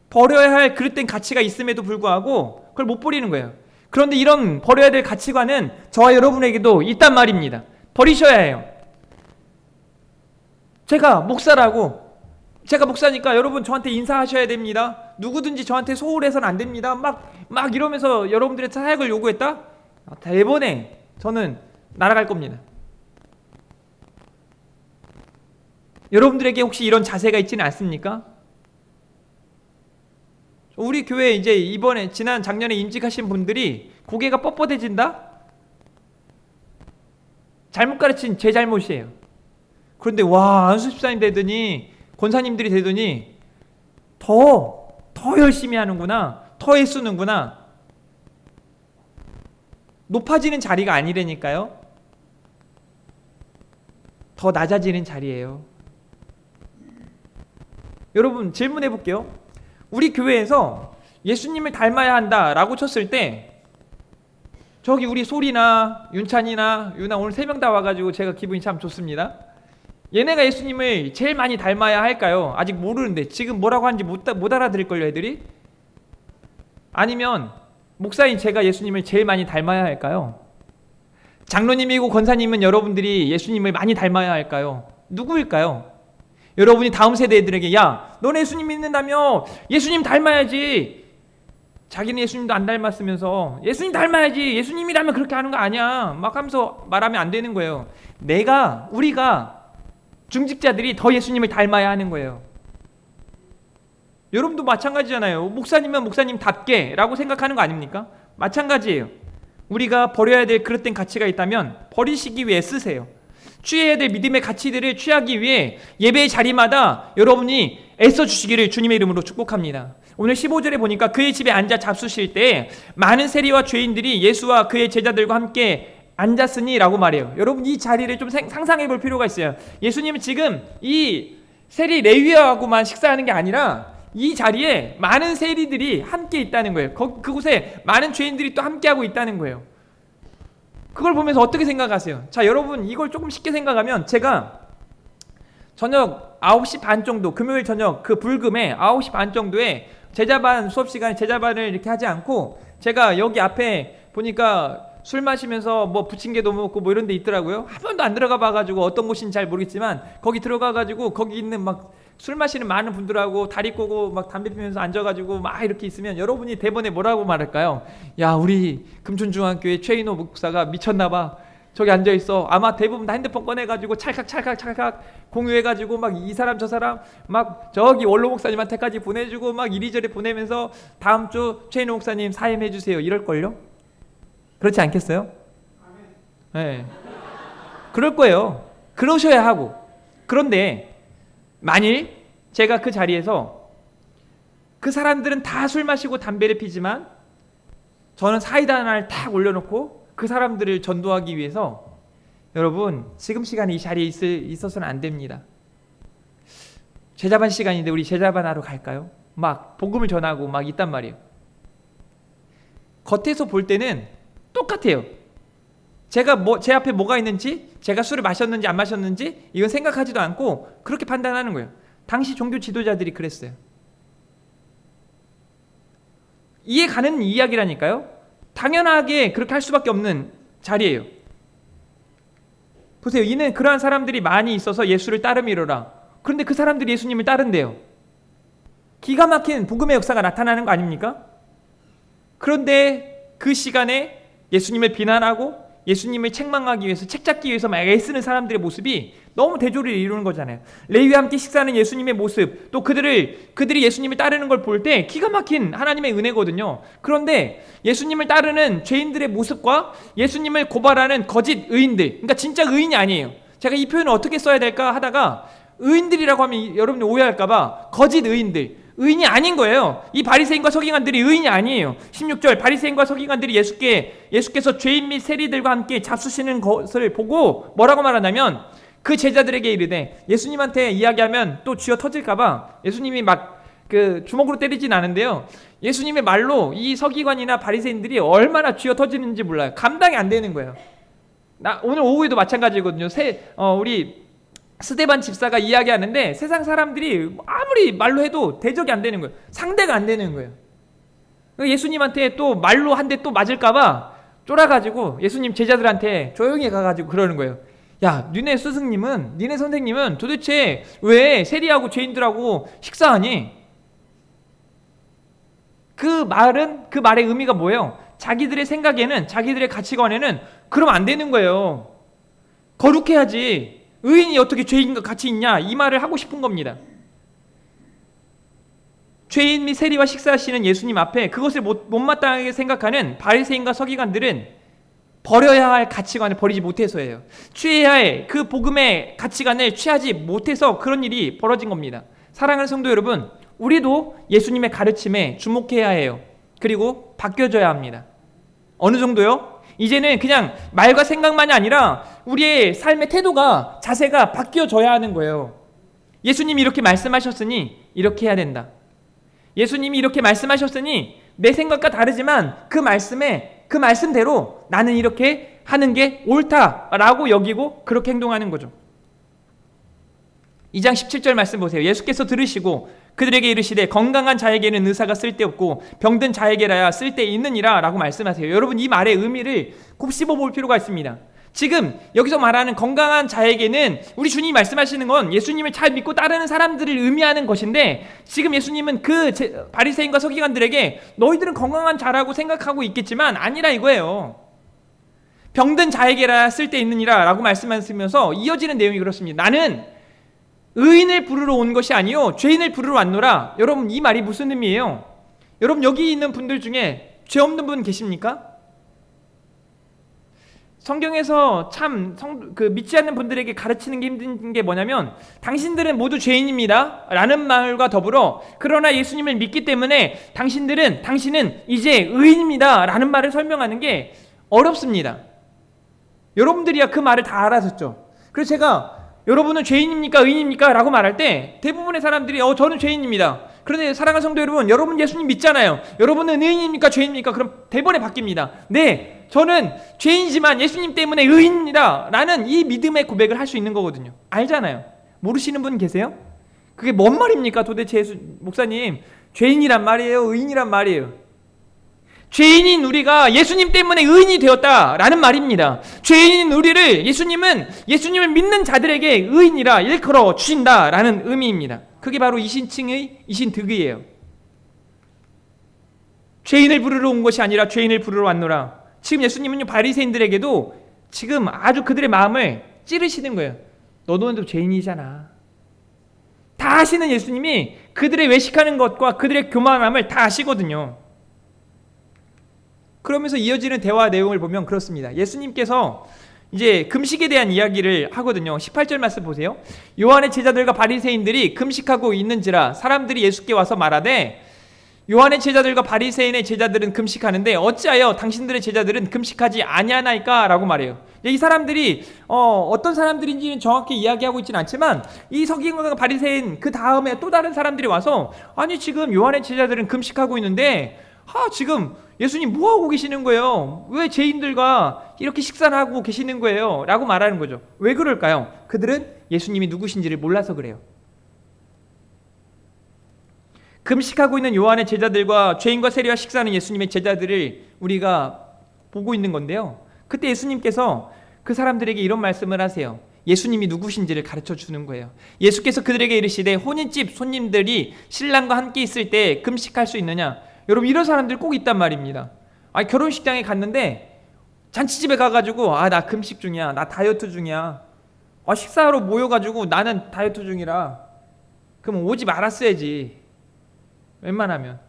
S1: 버려야 할 그릇된 가치가 있음에도 불구하고 그걸 못 버리는 거예요. 그런데 이런 버려야 될 가치관은 저와 여러분에게도 있단 말입니다. 버리셔야 해요. 제가 목사니까 여러분 저한테 인사하셔야 됩니다. 누구든지 저한테 소홀해서는 안 됩니다. 막 이러면서 여러분들의 사역을 요구했다? 대번에 저는 날아갈 겁니다. 여러분들에게 혹시 이런 자세가 있지는 않습니까? 우리 교회 이제 작년에 임직하신 분들이 고개가 뻣뻣해진다? 잘못 가르친 제 잘못이에요. 그런데 안수 집사님 되더니 권사님들이 되더니 더 열심히 하는구나, 더 애쓰는구나. 높아지는 자리가 아니라니까요. 더 낮아지는 자리예요. 여러분 질문해 볼게요. 우리 교회에서 예수님을 닮아야 한다라고 쳤을 때 저기 우리 소리나 윤찬이나 유나 오늘 3명 다 와가지고 제가 기분이 참 좋습니다. 얘네가 예수님을 제일 많이 닮아야 할까요? 아직 모르는데 지금 뭐라고 하는지 못 알아들을걸요 애들이? 아니면 목사인 제가 예수님을 제일 많이 닮아야 할까요? 장로님이고 권사님은 여러분들이 예수님을 많이 닮아야 할까요? 누구일까요? 여러분이 다음 세대 애들에게 야 너네 예수님 믿는다며 예수님 닮아야지. 자기는 예수님도 안 닮았으면서 예수님 닮아야지, 예수님이라면 그렇게 하는 거 아니야 막 하면서 말하면 안 되는 거예요. 우리가 중직자들이 더 예수님을 닮아야 하는 거예요. 여러분도 마찬가지잖아요. 목사님은 목사님답게 라고 생각하는 거 아닙니까? 마찬가지예요. 우리가 버려야 될 그릇된 가치가 있다면 버리시기 위해 쓰세요. 취해야 될 믿음의 가치들을 취하기 위해 예배의 자리마다 여러분이 애써주시기를 주님의 이름으로 축복합니다. 오늘 15절에 보니까 그의 집에 앉아 잡수실 때 많은 세리와 죄인들이 예수와 그의 제자들과 함께 앉았으니 라고 말해요. 여러분 이 자리를 좀 상상해 볼 필요가 있어요. 예수님은 지금 이 세리 레위하고만 식사하는 게 아니라 이 자리에 많은 세리들이 함께 있다는 거예요. 그곳에 많은 죄인들이 또 함께하고 있다는 거예요. 그걸 보면서 어떻게 생각하세요? 자, 여러분 이걸 조금 쉽게 생각하면 제가 저녁 9시 반 정도, 금요일 저녁 그 불금에 9시 반 정도에 제자반 수업 시간에 제자반을 이렇게 하지 않고 제가 여기 앞에 보니까 술 마시면서 뭐 부침개도 먹고 뭐 이런 데 있더라고요. 한 번도 안 들어가 봐가지고 어떤 곳인지 잘 모르겠지만 거기 들어가가지고 거기 있는 막 술 마시는 많은 분들하고 다리 꼬고 막 담배 피면서 앉아가지고 막 이렇게 있으면 여러분이 대본에 뭐라고 말할까요? 야 우리 금촌중앙교회 최인호 목사가 미쳤나봐. 저기 앉아있어. 아마 대부분 다 핸드폰 꺼내가지고 찰칵 공유해가지고 막 이 사람 저 사람 막 저기 원로 목사님한테까지 보내주고 막 이리저리 보내면서 다음 주 최인호 목사님 사임해주세요 이럴걸요? 그렇지 않겠어요? 네. 그럴 거예요. 그러셔야 하고. 그런데 만일 제가 그 자리에서 그 사람들은 다 술 마시고 담배를 피지만 저는 사이다 하나를 탁 올려놓고 그 사람들을 전도하기 위해서 여러분 지금 시간에 이 자리에 있어서는 안 됩니다. 제자반 시간인데 우리 제자반 하러 갈까요? 막 복음을 전하고 막 있단 말이에요. 겉에서 볼 때는 똑같아요. 제가 제 앞에 뭐가 있는지, 제가 술을 마셨는지 안 마셨는지 이건 생각하지도 않고 그렇게 판단하는 거예요. 당시 종교 지도자들이 그랬어요. 이해 가는 이야기라니까요. 당연하게 그렇게 할 수밖에 없는 자리예요. 보세요. 이는 그러한 사람들이 많이 있어서 예수를 따름이로라. 그런데 그 사람들이 예수님을 따른대요. 기가 막힌 복음의 역사가 나타나는 거 아닙니까? 그런데 그 시간에 예수님을 비난하고 예수님을 책망하기 위해서 책잡기 위해서 막 애쓰는 사람들의 모습이 너무 대조를 이루는 거잖아요. 레위와 함께 식사하는 예수님의 모습, 또 그들이 예수님을 따르는 걸 볼 때 기가 막힌 하나님의 은혜거든요. 그런데 예수님을 따르는 죄인들의 모습과 예수님을 고발하는 거짓 의인들, 그러니까 진짜 의인이 아니에요. 제가 이 표현을 어떻게 써야 될까 하다가 의인들이라고 하면 여러분이 오해할까 봐 거짓 의인들, 의인이 아닌 거예요. 이 바리새인과 서기관들이 의인이 아니에요. 16절 바리새인과 서기관들이 예수께서 죄인 및 세리들과 함께 잡수시는 것을 보고 뭐라고 말하냐면 그 제자들에게 이르되, 예수님한테 이야기하면 또 쥐어 터질까봐 예수님이 막 그 주먹으로 때리진 않은데요, 예수님의 말로 이 서기관이나 바리새인들이 얼마나 쥐어 터지는지 몰라요. 감당이 안 되는 거예요. 오늘 오후에도 마찬가지거든요. 우리 스데반 집사가 이야기하는데 세상 사람들이 아무리 말로 해도 대적이 안 되는 거예요. 상대가 안 되는 거예요. 예수님한테 또 말로 한 대 또 맞을까봐 쫄아가지고 예수님 제자들한테 조용히 가가지고 그러는 거예요. 야, 니네 선생님은 도대체 왜 세리하고 죄인들하고 식사하니? 그 말의 의미가 뭐예요? 자기들의 생각에는, 자기들의 가치관에는 그러면 안 되는 거예요. 거룩해야지. 의인이 어떻게 죄인과 같이 있냐? 이 말을 하고 싶은 겁니다. 죄인 및 세리와 식사하시는 예수님 앞에 그것을 못마땅하게 생각하는 바리새인과 서기관들은 버려야 할 가치관을 버리지 못해서예요. 취해야 할 그 복음의 가치관을 취하지 못해서 그런 일이 벌어진 겁니다. 사랑하는 성도 여러분, 우리도 예수님의 가르침에 주목해야 해요. 그리고 바뀌어져야 합니다. 어느 정도요? 이제는 그냥 말과 생각만이 아니라 우리의 삶의 태도가, 자세가 바뀌어져야 하는 거예요. 예수님이 이렇게 말씀하셨으니 이렇게 해야 된다. 예수님이 이렇게 말씀하셨으니 내 생각과 다르지만 그 말씀대로 나는 이렇게 하는 게 옳다라고 여기고 그렇게 행동하는 거죠. 2장 17절 말씀 보세요. 예수께서 들으시고 그들에게 이르시되 건강한 자에게는 의사가 쓸데없고 병든 자에게라야 쓸데있느니라 라고 말씀하세요. 여러분, 이 말의 의미를 곱씹어 볼 필요가 있습니다. 지금 여기서 말하는 건강한 자에게는 우리 주님이 말씀하시는 건 예수님을 잘 믿고 따르는 사람들을 의미하는 것인데, 지금 예수님은 그 바리새인과 서기관들에게 너희들은 건강한 자라고 생각하고 있겠지만 아니라 이거예요. 병든 자에게라 쓸데있느니라 라고 말씀하시면서 이어지는 내용이 그렇습니다. 나는 의인을 부르러 온 것이 아니요 죄인을 부르러 왔노라. 여러분, 이 말이 무슨 의미예요? 여러분, 여기 있는 분들 중에 죄 없는 분 계십니까? 성경에서 믿지 않는 분들에게 가르치는 게 힘든 게 뭐냐면, 당신들은 모두 죄인입니다 라는 말과 더불어 그러나 예수님을 믿기 때문에 당신은 이제 의인입니다 라는 말을 설명하는 게 어렵습니다. 여러분들이야 그 말을 다 알아듣죠. 그래서 제가 여러분은 죄인입니까? 의인입니까? 라고 말할 때 대부분의 사람들이 저는 죄인입니다. 그런데 사랑하는 성도 여러분, 여러분 예수님 믿잖아요. 여러분은 의인입니까? 죄인입니까? 그럼 대번에 바뀝니다. 네, 저는 죄인이지만 예수님 때문에 의인입니다 라는 이 믿음의 고백을 할 수 있는 거거든요. 알잖아요. 모르시는 분 계세요? 그게 뭔 말입니까? 도대체 목사님, 죄인이란 말이에요? 의인이란 말이에요? 죄인인 우리가 예수님 때문에 의인이 되었다라는 말입니다. 죄인인 우리를 예수님을 믿는 자들에게 의인이라 일컬어 주신다라는 의미입니다. 그게 바로 이신칭의 이신득이에요. 죄인을 부르러 온 것이 아니라 죄인을 부르러 왔노라. 지금 예수님은 바리새인들에게도 지금 아주 그들의 마음을 찌르시는 거예요. 너도 죄인이잖아. 다 아시는 예수님이 그들의 외식하는 것과 그들의 교만함을 다 아시거든요. 그러면서 이어지는 대화 내용을 보면 그렇습니다. 예수님께서 이제 금식에 대한 이야기를 하거든요. 18절 말씀 보세요. 요한의 제자들과 바리새인들이 금식하고 있는지라 사람들이 예수께 와서 말하되, 요한의 제자들과 바리새인의 제자들은 금식하는데 어찌하여 당신들의 제자들은 금식하지 아니하나이까? 라고 말해요. 이 사람들이 어떤 사람들인지는 정확히 이야기하고 있지는 않지만 이 서기관과 바리새인 그 다음에 또 다른 사람들이 와서, 아니 지금 요한의 제자들은 금식하고 있는데 지금 예수님 뭐하고 계시는 거예요? 왜 죄인들과 이렇게 식사를 하고 계시는 거예요? 라고 말하는 거죠. 왜 그럴까요? 그들은 예수님이 누구신지를 몰라서 그래요. 금식하고 있는 요한의 제자들과 죄인과 세리와 식사하는 예수님의 제자들을 우리가 보고 있는 건데요, 그때 예수님께서 그 사람들에게 이런 말씀을 하세요. 예수님이 누구신지를 가르쳐 주는 거예요. 예수께서 그들에게 이르시되 혼인집 손님들이 신랑과 함께 있을 때 금식할 수 있느냐? 여러분, 이런 사람들 꼭 있단 말입니다. 결혼식장에 갔는데 잔치집에 가가지고 나 금식 중이야, 나 다이어트 중이야, 식사하러 모여가지고 나는 다이어트 중이라, 그럼 오지 말았어야지. 웬만하면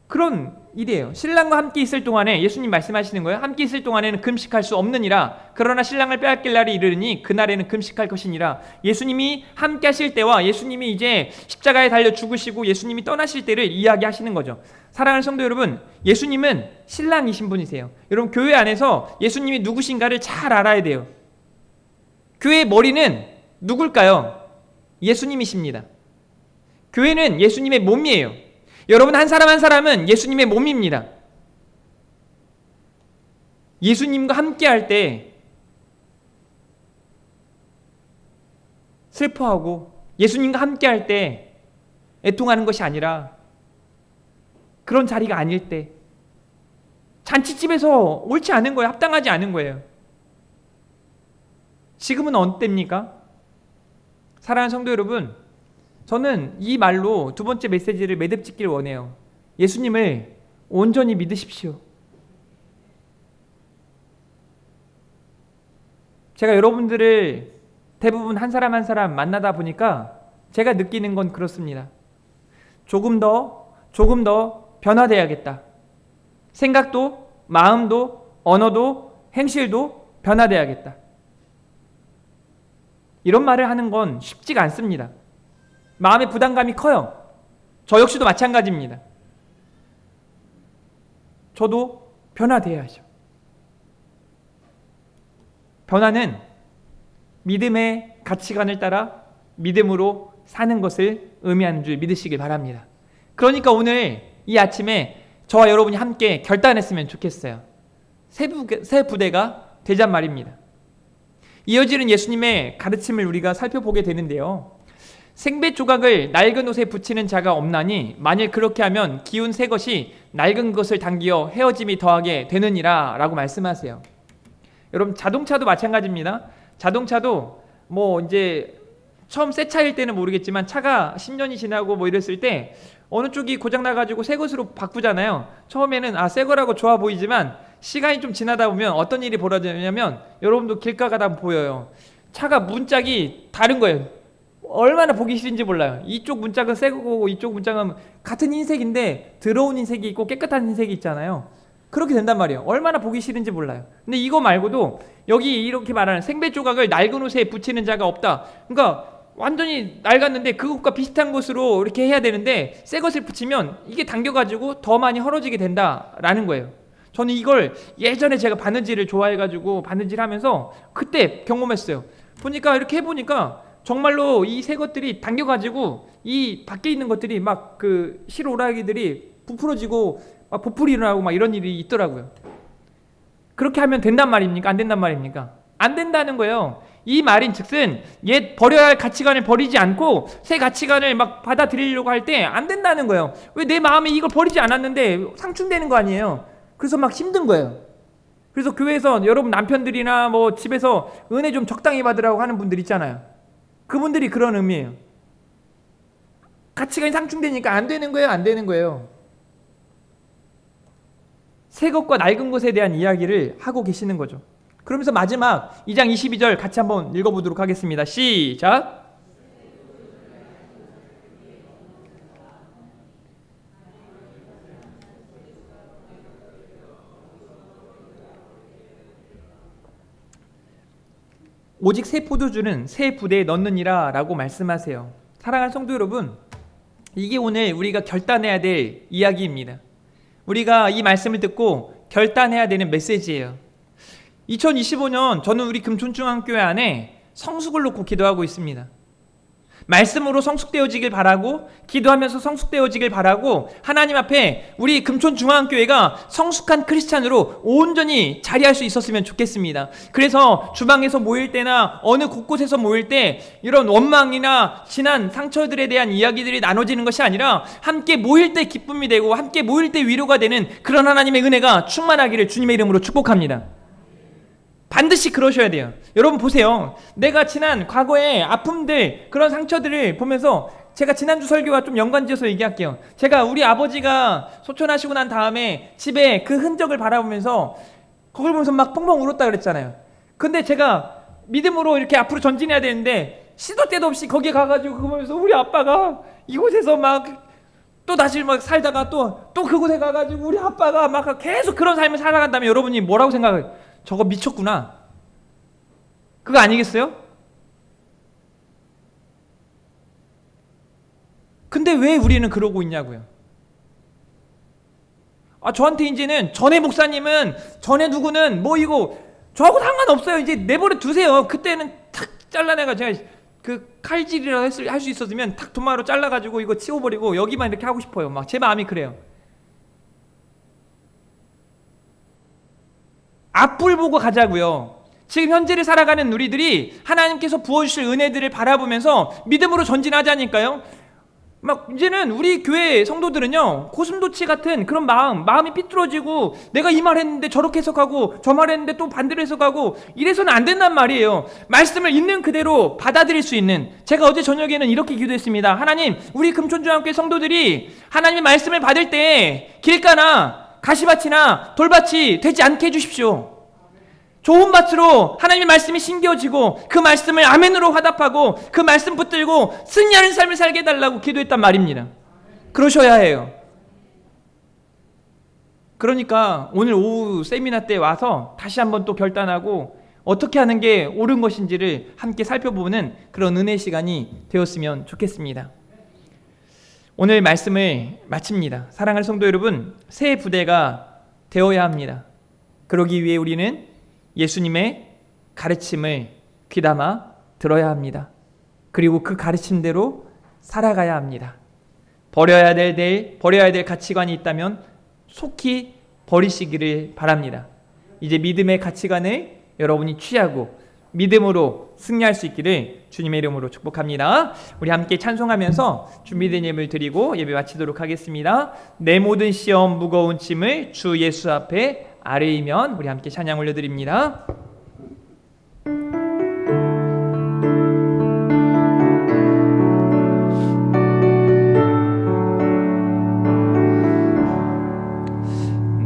S1: 그런 일이에요. 신랑과 함께 있을 동안에 예수님 말씀하시는 거예요. 함께 있을 동안에는 금식할 수 없느니라. 그러나 신랑을 빼앗길 날이 이르니 그날에는 금식할 것이니라. 예수님이 함께 하실 때와 예수님이 이제 십자가에 달려 죽으시고 예수님이 떠나실 때를 이야기하시는 거죠. 사랑하는 성도 여러분, 예수님은 신랑이신 분이세요. 여러분, 교회 안에서 예수님이 누구신가를 잘 알아야 돼요. 교회의 머리는 누굴까요? 예수님이십니다. 교회는 예수님의 몸이에요. 여러분, 한 사람 한 사람은 예수님의 몸입니다. 예수님과 함께 할 때 슬퍼하고 예수님과 함께 할 때 애통하는 것이 아니라 그런 자리가 아닐 때 잔치집에서 옳지 않은 거예요. 합당하지 않은 거예요. 지금은 어때입니까? 사랑하는 성도 여러분, 저는 이 말로 두 번째 메시지를 매듭 짓길 원해요. 예수님을 온전히 믿으십시오. 제가 여러분들을 대부분 한 사람 한 사람 만나다 보니까 제가 느끼는 건 그렇습니다. 조금 더 변화돼야겠다. 생각도, 마음도, 언어도, 행실도 변화돼야겠다. 이런 말을 하는 건 쉽지가 않습니다. 마음의 부담감이 커요. 저 역시도 마찬가지입니다. 저도 변화돼야죠. 변화는 믿음의 가치관을 따라 믿음으로 사는 것을 의미하는 줄 믿으시길 바랍니다. 그러니까 오늘 이 아침에 저와 여러분이 함께 결단했으면 좋겠어요. 새 부대가 되잔 말입니다. 이어지는 예수님의 가르침을 우리가 살펴보게 되는데요. 생배 조각을 낡은 옷에 붙이는 자가 없나니 만일 그렇게 하면 기운 새 것이 낡은 것을 당기어 헤어짐이 더하게 되느니라 라고 말씀하세요. 여러분, 자동차도 마찬가지입니다. 자동차도 뭐 이제 처음 새 차일 때는 모르겠지만 차가 10년이 지나고 뭐 이랬을 때 어느 쪽이 고장나가지고 새 것으로 바꾸잖아요. 처음에는 새 거라고 좋아 보이지만 시간이 좀 지나다 보면 어떤 일이 벌어지냐면 여러분도 길 가다 보여요. 차가 문짝이 다른 거예요. 얼마나 보기 싫은지 몰라요. 이쪽 문짝은 새 거고 이쪽 문짝은 같은 흰색인데 더러운 흰색이 있고 깨끗한 흰색이 있잖아요. 그렇게 된단 말이에요. 얼마나 보기 싫은지 몰라요. 근데 이거 말고도 여기 이렇게 말하는 생배 조각을 낡은 옷에 붙이는 자가 없다. 그러니까 완전히 낡았는데 그것과 비슷한 것으로 이렇게 해야 되는데 새 것을 붙이면 이게 당겨가지고 더 많이 헐어지게 된다라는 거예요. 저는 이걸 예전에 제가 바느질을 좋아해가지고 바느질 하면서 그때 경험했어요. 보니까 이렇게 해보니까 정말로 이 새 것들이 당겨가지고 이 밖에 있는 것들이 막 그 실오라기들이 부풀어지고 막 보풀이 일어나고 막 이런 일이 있더라고요. 그렇게 하면 된단 말입니까? 안 된단 말입니까? 안 된다는 거예요. 이 말인 즉슨 옛 버려야 할 가치관을 버리지 않고 새 가치관을 막 받아들이려고 할 때 안 된다는 거예요. 왜 내 마음에 이걸 버리지 않았는데 상충되는 거 아니에요. 그래서 막 힘든 거예요. 그래서 교회에서 여러분 남편들이나 뭐 집에서 은혜 좀 적당히 받으라고 하는 분들 있잖아요. 그분들이 그런 의미예요. 가치관이 상충되니까 안 되는 거예요. 안 되는 거예요. 새 것과 낡은 것에 대한 이야기를 하고 계시는 거죠. 그러면서 마지막 2장 22절 같이 한번 읽어보도록 하겠습니다. 시작! 오직 새 포도주는 새 부대에 넣느니라 라고 말씀하세요. 사랑하는 성도 여러분, 이게 오늘 우리가 결단해야 될 이야기입니다. 우리가 이 말씀을 듣고 결단해야 되는 메시지예요. 2025년 저는 우리 금촌중앙교회 안에 성숙을 놓고 기도하고 있습니다. 말씀으로 성숙되어지길 바라고, 기도하면서 성숙되어지길 바라고, 하나님 앞에 우리 금촌중앙교회가 성숙한 크리스찬으로 온전히 자리할 수 있었으면 좋겠습니다. 그래서 주방에서 모일 때나 어느 곳곳에서 모일 때 이런 원망이나 지난 상처들에 대한 이야기들이 나눠지는 것이 아니라 함께 모일 때 기쁨이 되고 함께 모일 때 위로가 되는 그런 하나님의 은혜가 충만하기를 주님의 이름으로 축복합니다. 반드시 그러셔야 돼요. 여러분 보세요. 내가 지난 과거의 아픔들, 그런 상처들을 보면서 제가 지난주 설교와 좀 연관지어서 얘기할게요. 제가 우리 아버지가 소천하시고 난 다음에 집에 그 흔적을 바라보면서 그걸 보면서 막 펑펑 울었다 그랬잖아요. 근데 제가 믿음으로 이렇게 앞으로 전진해야 되는데 시도 때도 없이 거기에 가가지고 그거 보면서 우리 아빠가 이곳에서 막 또 다시 막 살다가 또 그곳에 가가지고 우리 아빠가 막 계속 그런 삶을 살아간다면 여러분이 뭐라고 생각해요? 저거 미쳤구나. 그거 아니겠어요? 근데 왜 우리는 그러고 있냐고요? 저한테 이제는 전에 목사님은 전에 누구는 뭐 이거 저하고 상관없어요. 이제 내버려 두세요. 그때는 탁 잘라내가 제가 그 칼질이라도 할 수 있었으면 탁 도마로 잘라가지고 이거 치워버리고 여기만 이렇게 하고 싶어요. 막 제 마음이 그래요. 앞을 보고 가자고요. 지금 현재를 살아가는 우리들이 하나님께서 부어주실 은혜들을 바라보면서 믿음으로 전진하자니까요. 막 이제는 우리 교회 성도들은요, 고슴도치 같은 그런 마음이 삐뚤어지고 내가 이 말 했는데 저렇게 해석하고 저 말 했는데 또 반대로 해석하고 이래서는 안 된단 말이에요. 말씀을 있는 그대로 받아들일 수 있는, 제가 어제 저녁에는 이렇게 기도했습니다. 하나님, 우리 금촌중앙교회 성도들이 하나님의 말씀을 받을 때 길가나 가시밭이나 돌밭이 되지 않게 해주십시오. 좋은 밭으로 하나님의 말씀이 심겨지고 그 말씀을 아멘으로 화답하고 그 말씀 붙들고 승리하는 삶을 살게 해달라고 기도했단 말입니다. 그러셔야 해요. 그러니까 오늘 오후 세미나 때 와서 다시 한번 또 결단하고 어떻게 하는 게 옳은 것인지를 함께 살펴보는 그런 은혜 시간이 되었으면 좋겠습니다. 오늘 말씀을 마칩니다. 사랑하는 성도 여러분, 새 부대가 되어야 합니다. 그러기 위해 우리는 예수님의 가르침을 귀담아 들어야 합니다. 그리고 그 가르침대로 살아가야 합니다. 버려야 될 가치관이 있다면 속히 버리시기를 바랍니다. 이제 믿음의 가치관을 여러분이 취하고 믿음으로 승리할 수 있기를 주님의 이름으로 축복합니다. 우리 함께 찬송하면서 준비된 예물 드리고 예배 마치도록 하겠습니다. 내 모든 시험 무거운 짐을 주 예수 앞에 아뢰이면 우리 함께 찬양 올려드립니다.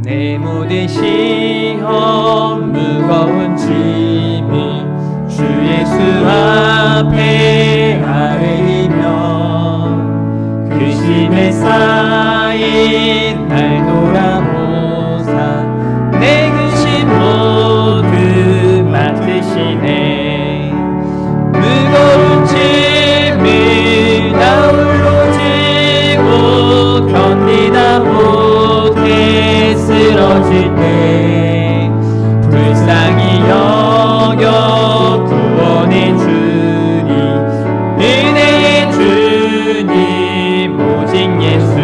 S1: 내 모든 시험 무거운 짐을 주 예수 앞에 아뢰이면 그 짐에 쌓인 날 돌아보사 내 근심 모두 맡으시네. 무거운 짐을 나 홀로 지고 견디다 못해 쓰러질 때 불쌍히 여겨 구원해 주리. 은혜의 주님 오직 예수.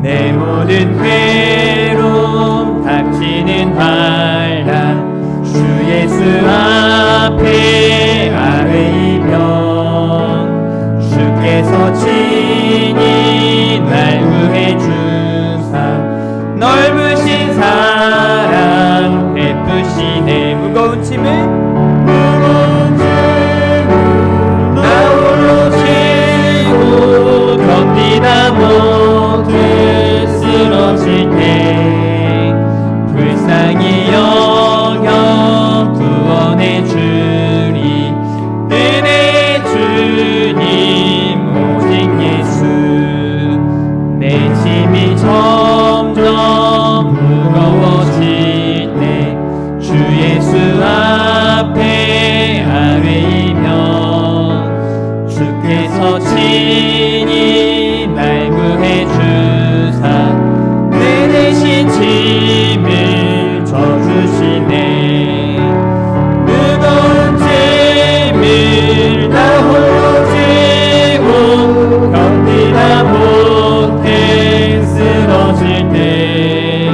S1: 내 모든 괴로움 닥치는 환난 주 예수 앞에 아뢰이면 주께서 친히 날 구해 주사 넓으신 사랑 베푸시네. 무거운 짐을 나 홀로 지고 견디다 못해 쓰러질 때 불쌍히 여겨 구원해 주리. 은혜의 주님 오직 예수. 내 짐이 점점 무거워질 때 주 예수 앞에 아뢰이면 주께서 친히 날 구해 주사 내 대신 짐을 져주시네. 무거운 짐을 나 홀로 지고 견디다 못해 쓰러질 때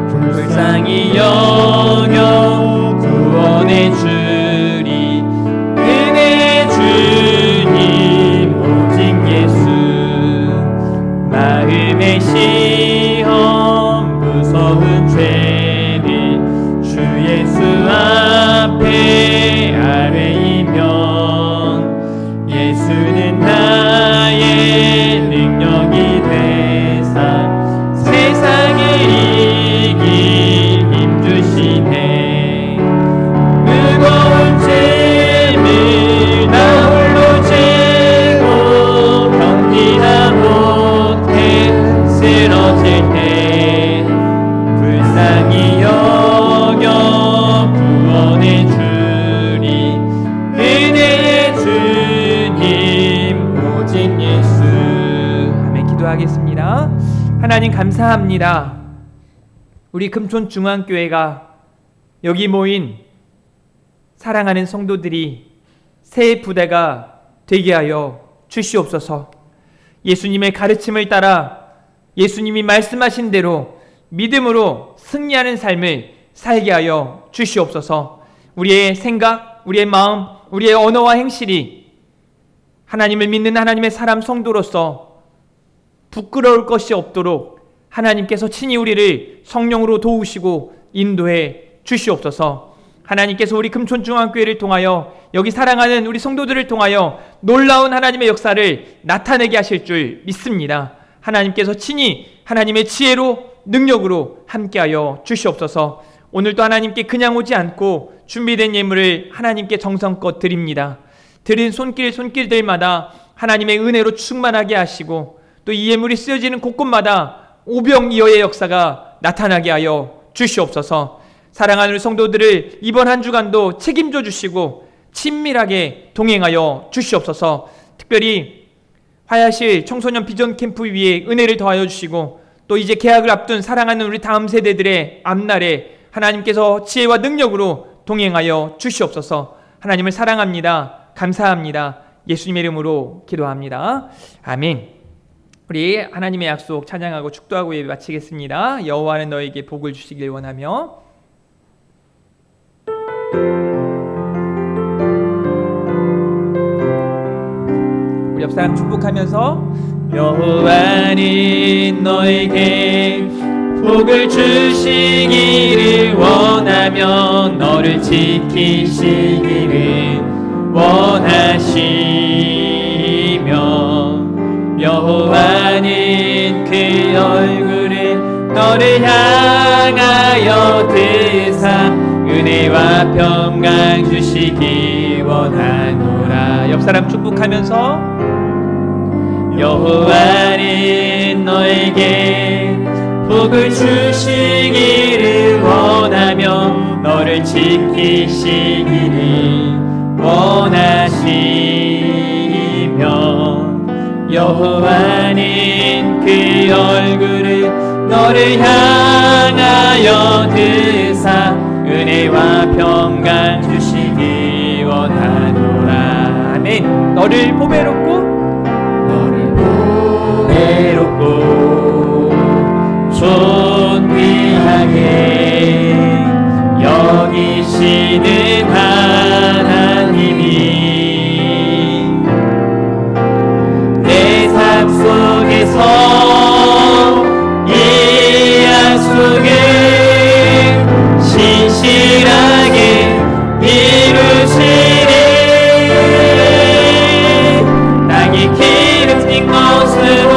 S1: 불쌍히 여겨 구원해 주리. 은혜의 주님 오직 예수. 마음의 시험 무서운 죄를 주 예수 앞에 아뢰이면 예수는 나의 능력이 되사 세상을 이길 힘 주시네. 무거운 짐을 나 홀로 지고 견디다 못 기도하겠습니다. 하나님 감사합니다. 우리 금촌중앙교회가 여기 모인 사랑하는 성도들이 새 부대가 되게 하여 주시옵소서. 예수님의 가르침을 따라 예수님이 말씀하신 대로 믿음으로 승리하는 삶을 살게 하여 주시옵소서. 우리의 생각, 우리의 마음, 우리의 언어와 행실이 하나님을 믿는 하나님의 사람 성도로서 부끄러울 것이 없도록 하나님께서 친히 우리를 성령으로 도우시고 인도해 주시옵소서. 하나님께서 우리 금촌중앙교회를 통하여 여기 사랑하는 우리 성도들을 통하여 놀라운 하나님의 역사를 나타내게 하실 줄 믿습니다. 하나님께서 친히 하나님의 지혜로 능력으로 함께하여 주시옵소서. 오늘도 하나님께 그냥 오지 않고 준비된 예물을 하나님께 정성껏 드립니다. 드린 손길들마다 하나님의 은혜로 충만하게 하시고 또 이 예물이 쓰여지는 곳곳마다 오병이어의 역사가 나타나게 하여 주시옵소서. 사랑하는 성도들을 이번 한 주간도 책임져 주시고 친밀하게 동행하여 주시옵소서. 특별히 화야실 청소년 비전 캠프 위에 은혜를 더하여 주시고 또 이제 개학을 앞둔 사랑하는 우리 다음 세대들의 앞날에 하나님께서 지혜와 능력으로 동행하여 주시옵소서. 하나님을 사랑합니다. 감사합니다. 예수님의 이름으로 기도합니다. 아멘. 우리 하나님의 약속 찬양하고 축도하고 예배 마치겠습니다. 여호와는 너에게 복을 주시길 원하며. 우리 옆사람 축복하면서 여호와는 너에게 복을 주시기를 원하며 너를 지키시기를 원하시며 여호와는 그 얼굴을 너를 향하여 드사 은혜와 평강 주시기 원하노라. 옆사람 축복하면서 여호와는 너에게 복을 주시기를 원하며 너를 지키시기를 원하시며 여호와는 그 얼굴을 너를 향하여 드사 은혜와 평강 주시기 원하노라. 아멘. 너를 보배롭고 존귀하게 여기시는 하나님이 내 삶 속에서 이 약속을 신실하게 이루시리. 땅이 기름진 것으로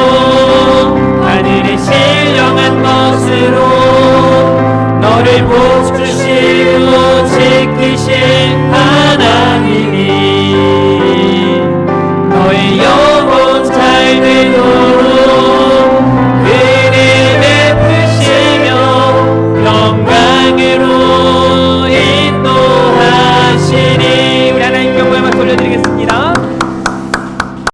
S1: 하늘에 신령한 것으로 너를 복주시고 지키신 하나님이 너의 영혼 잘 되도록